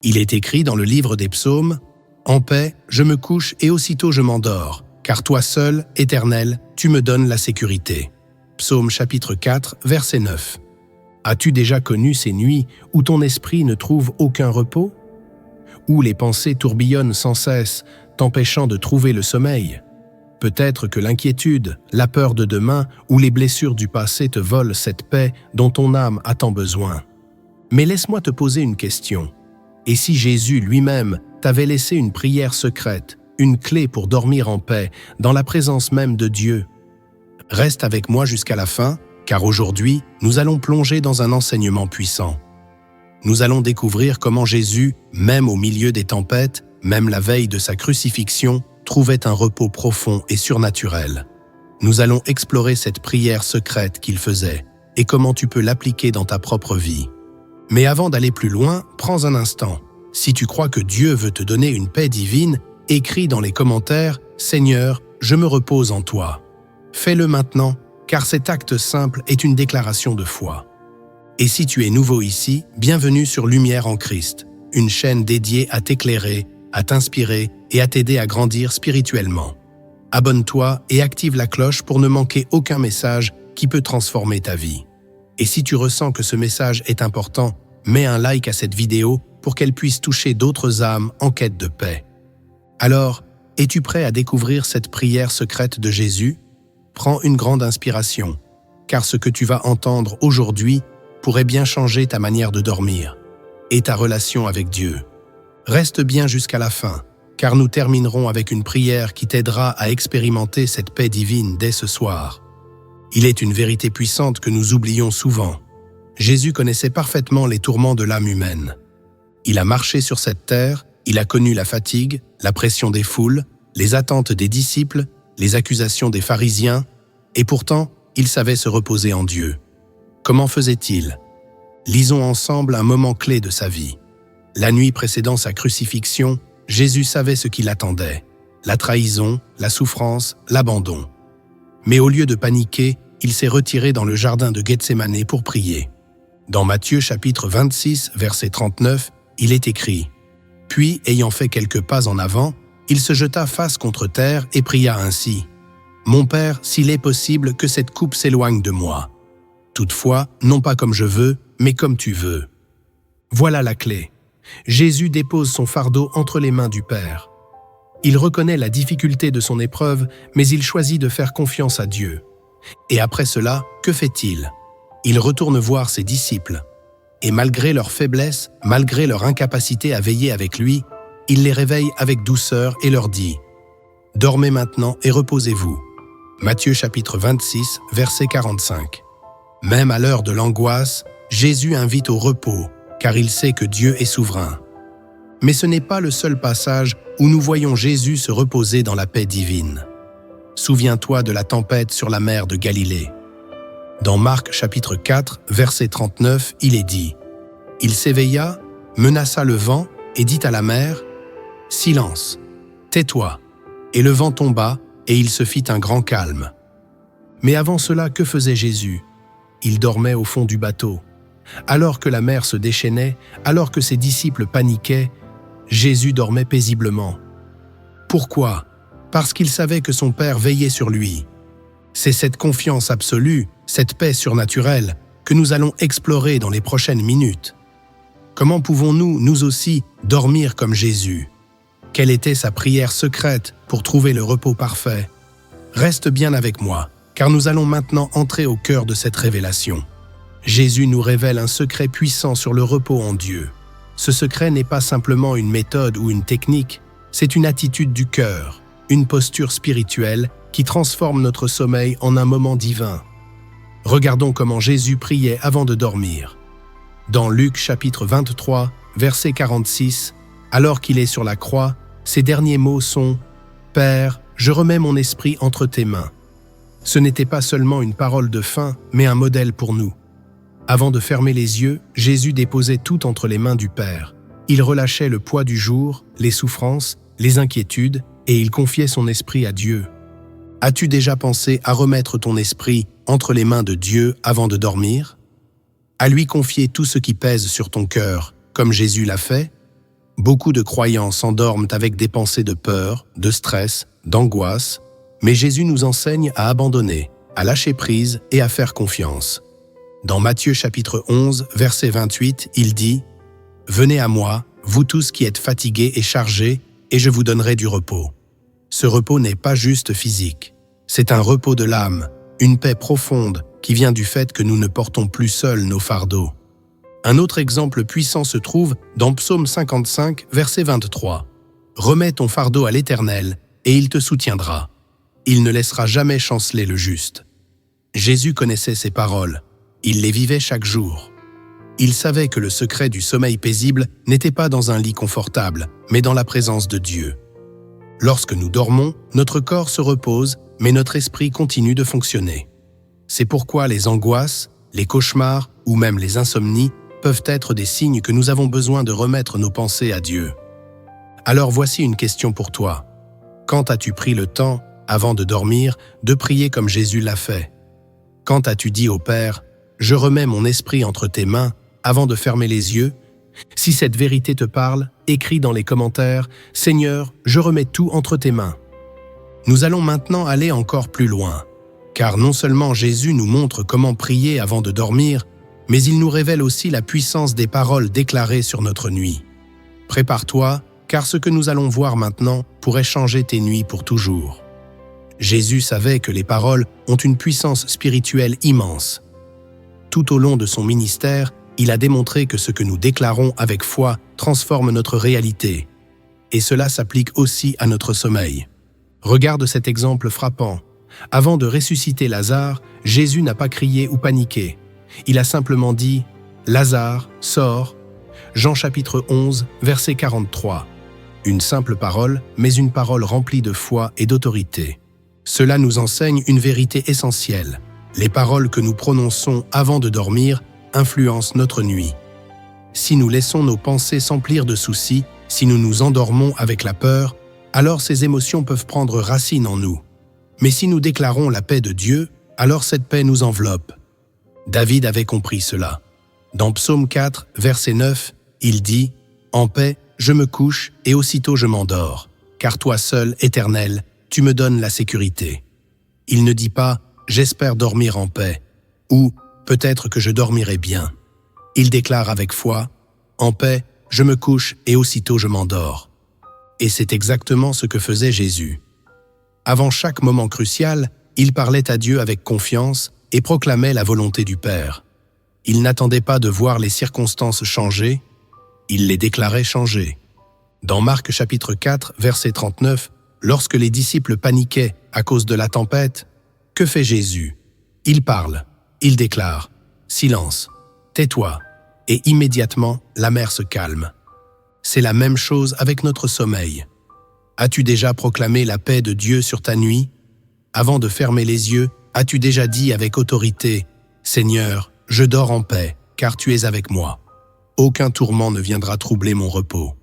Il est écrit dans le livre des Psaumes « En paix, je me couche et aussitôt je m'endors, car toi seul, Éternel, tu me donnes la sécurité. » Psaume chapitre 4, verset 9. As-tu déjà connu ces nuits où ton esprit ne trouve aucun repos? Où les pensées tourbillonnent sans cesse, t'empêchant de trouver le sommeil? Peut-être que l'inquiétude, la peur de demain ou les blessures du passé te volent cette paix dont ton âme a tant besoin. Mais laisse-moi te poser une question. Et si Jésus lui-même t'avait laissé une prière secrète, une clé pour dormir en paix, dans la présence même de Dieu? Reste avec moi jusqu'à la fin, car aujourd'hui, nous allons plonger dans un enseignement puissant. Nous allons découvrir comment Jésus, même au milieu des tempêtes, même la veille de sa crucifixion, trouvait un repos profond et surnaturel. Nous allons explorer cette prière secrète qu'il faisait et comment tu peux l'appliquer dans ta propre vie. Mais avant d'aller plus loin, prends un instant. Si tu crois que Dieu veut te donner une paix divine, écris dans les commentaires « Seigneur, je me repose en toi ». Fais-le maintenant, car cet acte simple est une déclaration de foi. Et si tu es nouveau ici, bienvenue sur Lumière en Christ, une chaîne dédiée à t'éclairer, à t'inspirer et à t'aider à grandir spirituellement. Abonne-toi et active la cloche pour ne manquer aucun message qui peut transformer ta vie. Et si tu ressens que ce message est important, mets un like à cette vidéo pour qu'elle puisse toucher d'autres âmes en quête de paix. Alors, es-tu prêt à découvrir cette prière secrète de Jésus? Prends une grande inspiration, car ce que tu vas entendre aujourd'hui pourrait bien changer ta manière de dormir et ta relation avec Dieu. Reste bien jusqu'à la fin, car nous terminerons avec une prière qui t'aidera à expérimenter cette paix divine dès ce soir. Il est une vérité puissante que nous oublions souvent. Jésus connaissait parfaitement les tourments de l'âme humaine. Il a marché sur cette terre, il a connu la fatigue, la pression des foules, les attentes des disciples, les accusations des pharisiens, et pourtant, il savait se reposer en Dieu. Comment faisait-il? Lisons ensemble un moment clé de sa vie. La nuit précédant sa crucifixion, Jésus savait ce qui l'attendait, la trahison, la souffrance, l'abandon. Mais au lieu de paniquer, il s'est retiré dans le jardin de Gethsémané pour prier. Dans Matthieu chapitre 26, verset 39, il est écrit « Puis, ayant fait quelques pas en avant, il se jeta face contre terre et pria ainsi « Mon Père, s'il est possible que cette coupe s'éloigne de moi. Toutefois, non pas comme je veux, mais comme tu veux. » Voilà la clé. Jésus dépose son fardeau entre les mains du Père. Il reconnaît la difficulté de son épreuve, mais il choisit de faire confiance à Dieu. Et après cela, que fait-il? Il retourne voir ses disciples. Et malgré leur faiblesse, malgré leur incapacité à veiller avec lui, il les réveille avec douceur et leur dit « Dormez maintenant et reposez-vous. » Matthieu chapitre 26, verset 45. Même à l'heure de l'angoisse, Jésus invite au repos, car il sait que Dieu est souverain. Mais ce n'est pas le seul passage où nous voyons Jésus se reposer dans la paix divine. Souviens-toi de la tempête sur la mer de Galilée. Dans Marc chapitre 4, verset 39, il est dit « Il s'éveilla, menaça le vent et dit à la mer « Silence, tais-toi !» Et le vent tomba et il se fit un grand calme. Mais avant cela, que faisait Jésus? Il dormait au fond du bateau. Alors que la mer se déchaînait, alors que ses disciples paniquaient, Jésus dormait paisiblement. Pourquoi? Parce qu'il savait que son Père veillait sur lui. C'est cette confiance absolue, cette paix surnaturelle, que nous allons explorer dans les prochaines minutes. Comment pouvons-nous, nous aussi, dormir comme Jésus? Quelle était sa prière secrète pour trouver le repos parfait? Reste bien avec moi, car nous allons maintenant entrer au cœur de cette révélation. Jésus nous révèle un secret puissant sur le repos en Dieu. Ce secret n'est pas simplement une méthode ou une technique, c'est une attitude du cœur, une posture spirituelle qui transforme notre sommeil en un moment divin. Regardons comment Jésus priait avant de dormir. Dans Luc chapitre 23, verset 46, alors qu'il est sur la croix, ses derniers mots sont « Père, je remets mon esprit entre tes mains ». Ce n'était pas seulement une parole de fin, mais un modèle pour nous. Avant de fermer les yeux, Jésus déposait tout entre les mains du Père. Il relâchait le poids du jour, les souffrances, les inquiétudes, et il confiait son esprit à Dieu. As-tu déjà pensé à remettre ton esprit entre les mains de Dieu avant de dormir? À lui confier tout ce qui pèse sur ton cœur, comme Jésus l'a fait? Beaucoup de croyants s'endorment avec des pensées de peur, de stress, d'angoisse, mais Jésus nous enseigne à abandonner, à lâcher prise et à faire confiance. Dans Matthieu chapitre 11, verset 28, il dit « Venez à moi, vous tous qui êtes fatigués et chargés, et je vous donnerai du repos. » Ce repos n'est pas juste physique, c'est un repos de l'âme, une paix profonde qui vient du fait que nous ne portons plus seuls nos fardeaux. Un autre exemple puissant se trouve dans Psaume 55, verset 23. « Remets ton fardeau à l'Éternel, et il te soutiendra. Il ne laissera jamais chanceler le juste. » Jésus connaissait ces paroles. Il les vivait chaque jour. Il savait que le secret du sommeil paisible n'était pas dans un lit confortable, mais dans la présence de Dieu. Lorsque nous dormons, notre corps se repose, mais notre esprit continue de fonctionner. C'est pourquoi les angoisses, les cauchemars ou même les insomnies peuvent être des signes que nous avons besoin de remettre nos pensées à Dieu. Alors voici une question pour toi. Quand as-tu pris le temps, avant de dormir, de prier comme Jésus l'a fait? Quand as-tu dit au Père « Je remets mon esprit entre tes mains » avant de fermer les yeux? Si cette vérité te parle, écris dans les commentaires « Seigneur, je remets tout entre tes mains ». Nous allons maintenant aller encore plus loin, car non seulement Jésus nous montre comment prier avant de dormir, mais il nous révèle aussi la puissance des paroles déclarées sur notre nuit. Prépare-toi, car ce que nous allons voir maintenant pourrait changer tes nuits pour toujours. Jésus savait que les paroles ont une puissance spirituelle immense. Tout au long de son ministère, il a démontré que ce que nous déclarons avec foi transforme notre réalité. Et cela s'applique aussi à notre sommeil. Regarde cet exemple frappant. Avant de ressusciter Lazare, Jésus n'a pas crié ou paniqué. Il a simplement dit « Lazare, sors » Jean chapitre 11, verset 43. Une simple parole, mais une parole remplie de foi et d'autorité. Cela nous enseigne une vérité essentielle. Les paroles que nous prononçons avant de dormir influencent notre nuit. Si nous laissons nos pensées s'emplir de soucis, si nous nous endormons avec la peur, alors ces émotions peuvent prendre racine en nous. Mais si nous déclarons la paix de Dieu, alors cette paix nous enveloppe. David avait compris cela. Dans Psaume 4, verset 9, il dit « En paix, je me couche et aussitôt je m'endors, car toi seul, Éternel, tu me donnes la sécurité. » Il ne dit pas « J'espère dormir en paix » ou « Peut-être que je dormirai bien ». Il déclare avec foi « En paix, je me couche et aussitôt je m'endors. » Et c'est exactement ce que faisait Jésus. Avant chaque moment crucial, il parlait à Dieu avec confiance et proclamait la volonté du Père. Il n'attendait pas de voir les circonstances changer, il les déclarait changer. Dans Marc chapitre 4, verset 39, lorsque les disciples paniquaient à cause de la tempête, que fait Jésus? Il parle, il déclare « Silence, tais-toi » et immédiatement la mer se calme. C'est la même chose avec notre sommeil. As-tu déjà proclamé la paix de Dieu sur ta nuit? Avant de fermer les yeux, as-tu déjà dit avec autorité « Seigneur, je dors en paix, car tu es avec moi. Aucun tourment ne viendra troubler mon repos. »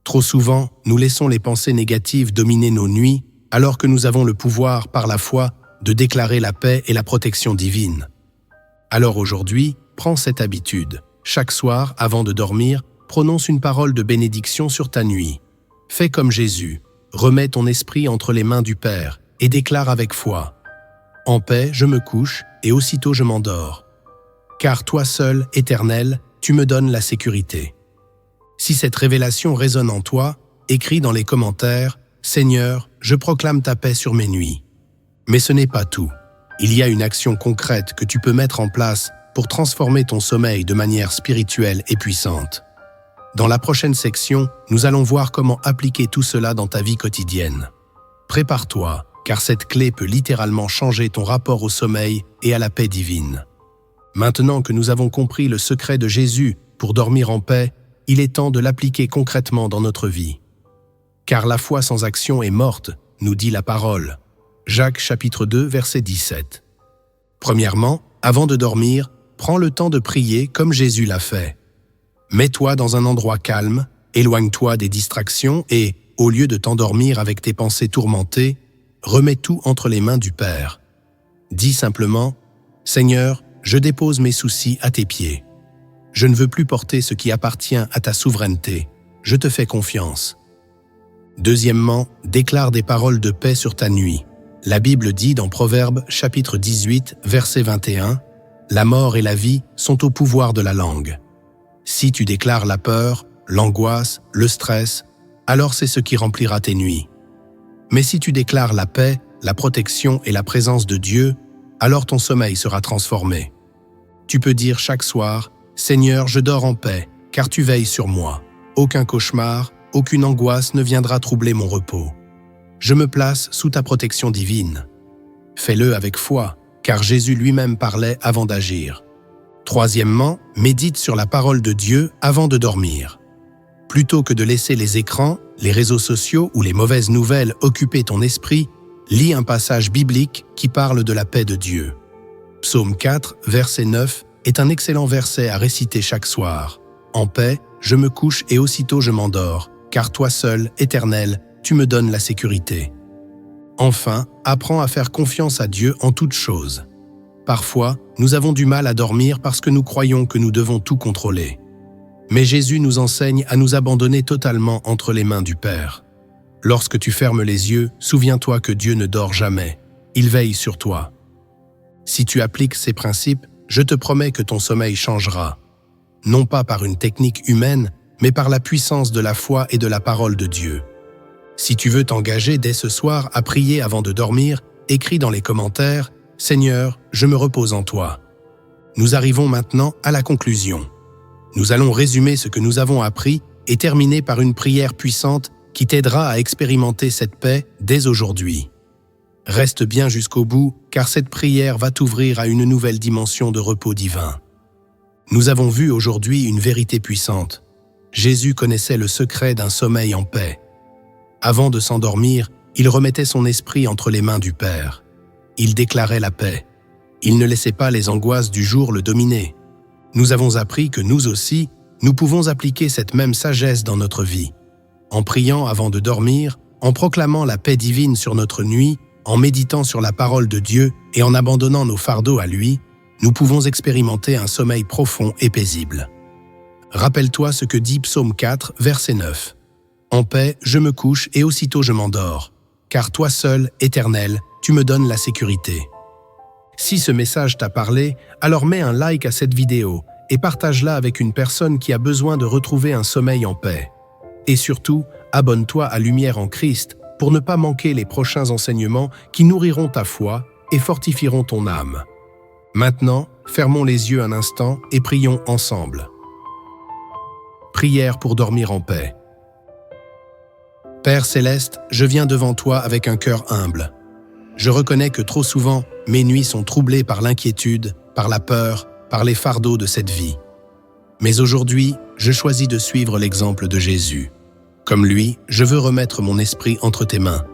Trop souvent, nous laissons les pensées négatives dominer nos nuits, alors que nous avons le pouvoir, par la foi, de déclarer la paix et la protection divine. Alors aujourd'hui, prends cette habitude. Chaque soir, avant de dormir, prononce une parole de bénédiction sur ta nuit. Fais comme Jésus, remets ton esprit entre les mains du Père et déclare avec foi « En paix, je me couche et aussitôt je m'endors. Car toi seul, Éternel, tu me donnes la sécurité. » Si cette révélation résonne en toi, écris dans les commentaires « Seigneur, je proclame ta paix sur mes nuits. » Mais ce n'est pas tout. Il y a une action concrète que tu peux mettre en place pour transformer ton sommeil de manière spirituelle et puissante. Dans la prochaine section, nous allons voir comment appliquer tout cela dans ta vie quotidienne. Prépare-toi, car cette clé peut littéralement changer ton rapport au sommeil et à la paix divine. Maintenant que nous avons compris le secret de Jésus pour dormir en paix, il est temps de l'appliquer concrètement dans notre vie. Car la foi sans action est morte, nous dit la parole. Jacques chapitre 2, verset 17. Premièrement, avant de dormir, prends le temps de prier comme Jésus l'a fait. Mets-toi dans un endroit calme, éloigne-toi des distractions et, au lieu de t'endormir avec tes pensées tourmentées, remets tout entre les mains du Père. Dis simplement « Seigneur, je dépose mes soucis à tes pieds. Je ne veux plus porter ce qui appartient à ta souveraineté. je te fais confiance. Deuxièmement, déclare des paroles de paix sur ta nuit. La Bible dit dans Proverbes chapitre 18, verset 21, « La mort et la vie sont au pouvoir de la langue. » Si tu déclares la peur, l'angoisse, le stress, alors c'est ce qui remplira tes nuits. Mais si tu déclares la paix, la protection et la présence de Dieu, alors ton sommeil sera transformé. Tu peux dire chaque soir, « Seigneur, je dors en paix, car tu veilles sur moi. Aucun cauchemar, aucune angoisse ne viendra troubler mon repos. Je me place sous ta protection divine. » Fais-le avec foi, car Jésus lui-même parlait avant d'agir. Troisièmement, médite sur la parole de Dieu avant de dormir. Plutôt que de laisser les écrans, les réseaux sociaux ou les mauvaises nouvelles occuper ton esprit, lis un passage biblique qui parle de la paix de Dieu. Psaume 4, verset 9, est un excellent verset à réciter chaque soir. « En paix, je me couche et aussitôt je m'endors, car toi seul, Éternel, tu me donnes la sécurité. » Enfin, apprends à faire confiance à Dieu en toutes choses. Parfois, nous avons du mal à dormir parce que nous croyons que nous devons tout contrôler. Mais Jésus nous enseigne à nous abandonner totalement entre les mains du Père. Lorsque tu fermes les yeux, souviens-toi que Dieu ne dort jamais. Il veille sur toi. Si tu appliques ces principes, je te promets que ton sommeil changera. Non pas par une technique humaine, mais par la puissance de la foi et de la parole de Dieu. Si tu veux t'engager dès ce soir à prier avant de dormir, écris dans les commentaires « Seigneur, je me repose en toi ». Nous arrivons maintenant à la conclusion. Nous allons résumer ce que nous avons appris et terminer par une prière puissante qui t'aidera à expérimenter cette paix dès aujourd'hui. Reste bien jusqu'au bout, car cette prière va t'ouvrir à une nouvelle dimension de repos divin. Nous avons vu aujourd'hui une vérité puissante. Jésus connaissait le secret d'un sommeil en paix. Avant de s'endormir, il remettait son esprit entre les mains du Père. Il déclarait la paix. Il ne laissait pas les angoisses du jour le dominer. Nous avons appris que nous aussi, nous pouvons appliquer cette même sagesse dans notre vie. En priant avant de dormir, en proclamant la paix divine sur notre nuit, en méditant sur la parole de Dieu et en abandonnant nos fardeaux à lui, nous pouvons expérimenter un sommeil profond et paisible. Rappelle-toi ce que dit Psaume 4, verset 9. « En paix, je me couche et aussitôt je m'endors, car toi seul, Éternel, tu me donnes la sécurité. » Si ce message t'a parlé, alors mets un like à cette vidéo et partage-la avec une personne qui a besoin de retrouver un sommeil en paix. Et surtout, abonne-toi à Lumière en Christ pour ne pas manquer les prochains enseignements qui nourriront ta foi et fortifieront ton âme. Maintenant, fermons les yeux un instant et prions ensemble. Prière pour dormir en paix. Père céleste, je viens devant toi avec un cœur humble. Je reconnais que trop souvent, mes nuits sont troublées par l'inquiétude, par la peur, par les fardeaux de cette vie. Mais aujourd'hui, je choisis de suivre l'exemple de Jésus. Comme lui, je veux remettre mon esprit entre tes mains.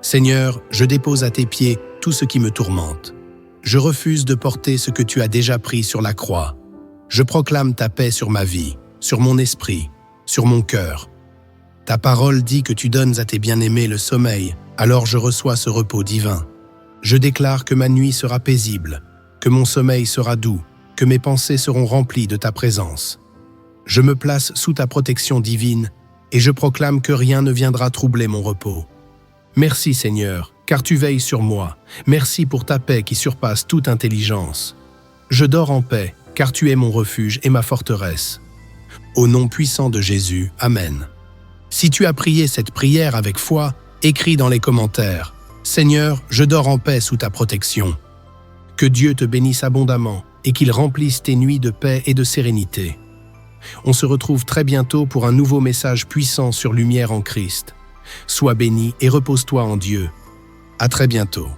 Seigneur, je dépose à tes pieds tout ce qui me tourmente. Je refuse de porter ce que tu as déjà pris sur la croix. Je proclame ta paix sur ma vie, sur mon esprit, sur mon cœur. Ta parole dit que tu donnes à tes bien-aimés le sommeil, alors je reçois ce repos divin. Je déclare que ma nuit sera paisible, que mon sommeil sera doux, que mes pensées seront remplies de ta présence. Je me place sous ta protection divine et je proclame que rien ne viendra troubler mon repos. Merci Seigneur, car tu veilles sur moi. Merci pour ta paix qui surpasse toute intelligence. Je dors en paix, car tu es mon refuge et ma forteresse. Au nom puissant de Jésus, Amen. Si tu as prié cette prière avec foi, écris dans les commentaires « Seigneur, je dors en paix sous ta protection ». Que Dieu te bénisse abondamment et qu'il remplisse tes nuits de paix et de sérénité. On se retrouve très bientôt pour un nouveau message puissant sur Lumière en Christ. Sois béni et repose-toi en Dieu. À très bientôt.